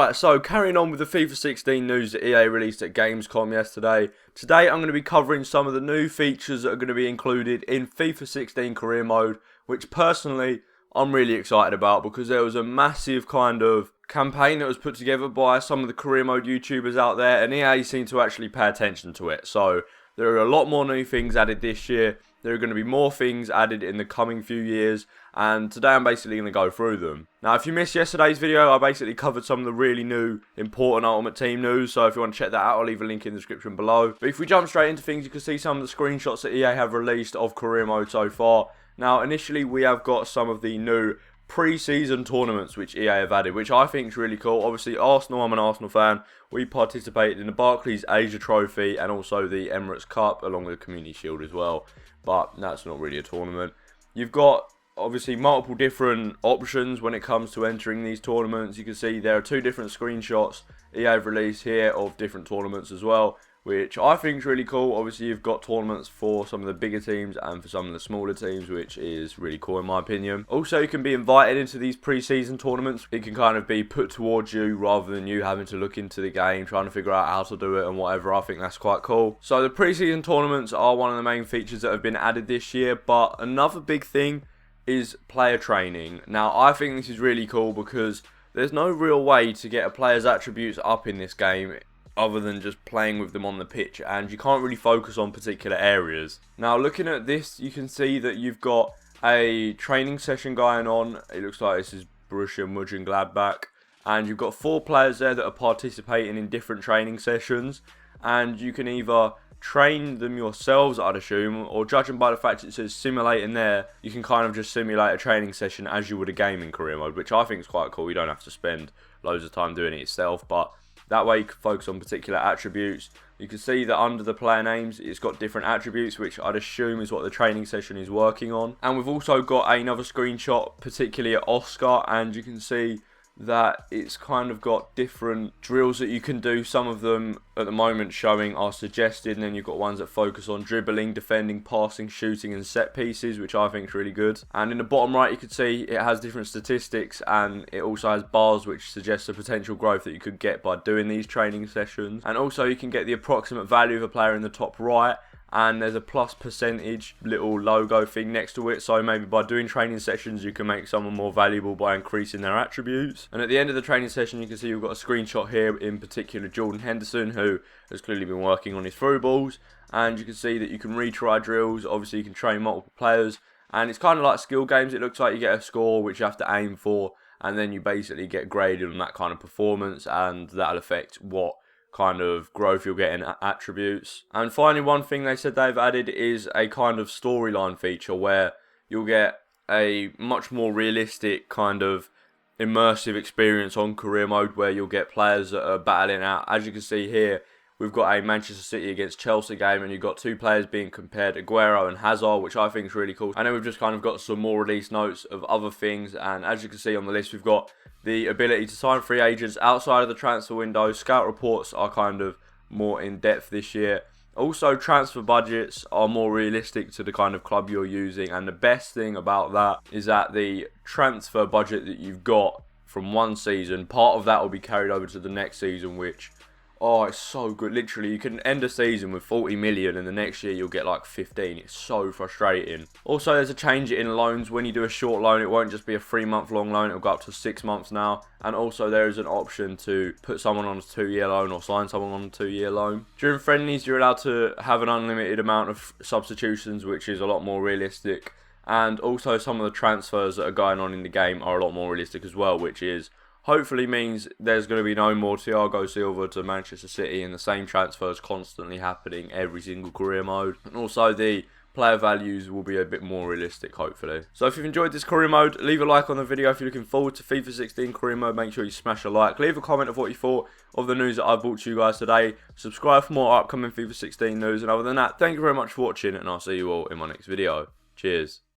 Right, so carrying on with the FIFA 16 news that EA released at Gamescom yesterday. Today I'm going to be covering some of the new features that are going to be included in FIFA 16 career mode, which personally I'm really excited about because there was a massive kind of campaign that was put together by some of the career mode YouTubers out there, and EA seemed to actually pay attention to it. So there are a lot more new things added this year. There are going to be more things added in the coming few years, and today I'm basically going to go through them. Now, if you missed yesterday's video, I basically covered some of the really new, important Ultimate Team news, so if you want to check that out, I'll leave a link in the description below. But if we jump straight into things, you can see some of the screenshots that EA have released of career mode so far. Now, initially, we have got some of the new pre-season tournaments which EA have added, which I think is really cool. Obviously, Arsenal, I'm an Arsenal fan. We participated in the Barclays Asia Trophy and also the Emirates Cup, along with the Community Shield as well. But that's not really a tournament. You've got obviously multiple different options when it comes to entering these tournaments. You can see there are two different screenshots EA have released here of different tournaments as well, which I think is really cool. Obviously, you've got tournaments for some of the bigger teams and for some of the smaller teams, which is really cool in my opinion. Also, you can be invited into these pre-season tournaments. It can kind of be put towards you rather than you having to look into the game, trying to figure out how to do it and whatever. I think that's quite cool. So the pre-season tournaments are one of the main features that have been added this year, but another big thing is player training. Now, I think this is really cool because there's no real way to get a player's attributes up in this game other than just playing with them on the pitch, and you can't really focus on particular areas. Now, looking at this, you can see that you've got a training session going on. It looks like this is Borussia Mönchengladbach, and you've got 4 players there that are participating in different training sessions, and you can either train them yourselves, I'd assume, or judging by the fact it says simulate in there, you can kind of just simulate a training session as you would a game in career mode, which I think is quite cool. You don't have to spend loads of time doing it yourself, but that way you can focus on particular attributes. You can see that under the player names, it's got different attributes, which I'd assume is what the training session is working on. And we've also got another screenshot, particularly at Oscar, and you can see that it's kind of got different drills that you can do. Some of them at the moment showing are suggested, and then you've got ones that focus on dribbling, defending, passing, shooting and set pieces, which I think is really good. And in the bottom right you can see it has different statistics, and it also has bars which suggest the potential growth that you could get by doing these training sessions. And also you can get the approximate value of a player in the top right, and there's a plus percentage little logo thing next to it, so maybe by doing training sessions you can make someone more valuable by increasing their attributes. And at the end of the training session you can see we've got a screenshot here, in particular Jordan Henderson, who has clearly been working on his through balls, and you can see that you can retry drills. Obviously you can train multiple players, and it's kind of like skill games. It looks like you get a score which you have to aim for, and then you basically get graded on that kind of performance, and that'll affect what kind of growth you'll get in attributes. And finally, one thing they said they've added is a kind of storyline feature where you'll get a much more realistic kind of immersive experience on career mode, where you'll get players that are battling out. As you can see here, we've got a Manchester City against Chelsea game, and you've got 2 players being compared, Aguero and Hazard, which I think is really cool. And then we've just kind of got some more release notes of other things, and as you can see on the list, we've got the ability to sign free agents outside of the transfer window. Scout reports are kind of more in depth this year. Also, transfer budgets are more realistic to the kind of club you're using, and the best thing about that is that the transfer budget that you've got from one season, part of that will be carried over to the next season, which, oh, it's so good. Literally, you can end a season with 40 million and the next year you'll get like 15. It's so frustrating. Also, there's a change in loans. When you do a short loan, it won't just be a 3-month long loan. It'll go up to 6 months now. And also, there is an option to put someone on a 2-year loan or sign someone on a 2-year loan. During friendlies, you're allowed to have an unlimited amount of substitutions, which is a lot more realistic. And also, some of the transfers that are going on in the game are a lot more realistic as well, which is hopefully means there's going to be no more Thiago Silva to Manchester City and the same transfers constantly happening every single career mode. And also the player values will be a bit more realistic, hopefully. So if you've enjoyed this career mode, leave a like on the video. If you're looking forward to FIFA 16 career mode, make sure you smash a like. Leave a comment of what you thought of the news that I brought to you guys today. Subscribe for more upcoming FIFA 16 news. And other than that, thank you very much for watching, and I'll see you all in my next video. Cheers.